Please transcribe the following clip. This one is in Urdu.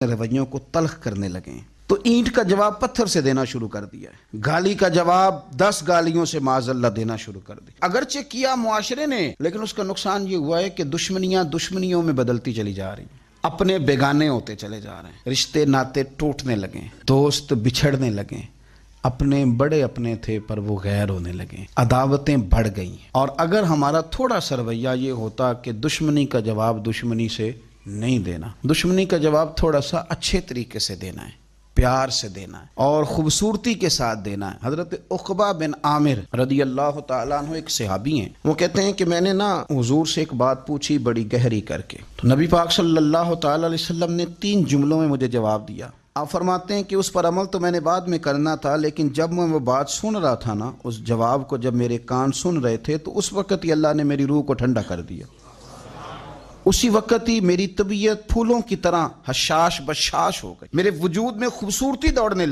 رویوں کو تلخ کرنے لگے تو اینٹ کا جواب پتھر سے دینا شروع کر دیا ہے، گالی کا جواب 10 گالیوں سے معاذ اللہ دینا شروع کر دیا۔ اگرچہ کیا معاشرے نے، لیکن اس کا نقصان یہ ہوا ہے کہ دشمنیاں دشمنیوں میں بدلتی چلی جا رہی ہیں، اپنے بیگانے ہوتے چلے جا رہے ہیں، رشتے ناتے ٹوٹنے لگے، دوست بچھڑنے لگے، اپنے بڑے اپنے تھے پر وہ غیر ہونے لگے، عداوتیں بڑھ گئیں۔ اور اگر ہمارا تھوڑا سا رویہ یہ ہوتا کہ دشمنی کا جواب دشمنی سے نہیں دینا، دشمنی کا جواب تھوڑا سا اچھے طریقے سے دینا ہے، پیار سے دینا ہے اور خوبصورتی کے ساتھ دینا ہے۔ حضرت عقبہ بن عامر رضی اللہ تعالیٰ عنہ ایک صحابی ہیں، وہ کہتے ہیں کہ میں نے حضور سے ایک بات پوچھی بڑی گہری کر کے، تو نبی پاک صلی اللہ تعالیٰ علیہ وسلم نے 3 جملوں میں مجھے جواب دیا۔ آپ فرماتے ہیں کہ اس پر عمل تو میں نے بعد میں کرنا تھا، لیکن جب میں وہ بات سن رہا تھا نا، اس جواب کو جب میرے کان سن رہے تھے تو اس وقت ہی اللہ نے میری روح کو ٹھنڈا کر دیا، اسی وقت ہی میری طبیعت پھولوں کی طرح حشاش بشاش ہو گئی، میرے وجود میں خوبصورتی دوڑنے لگی۔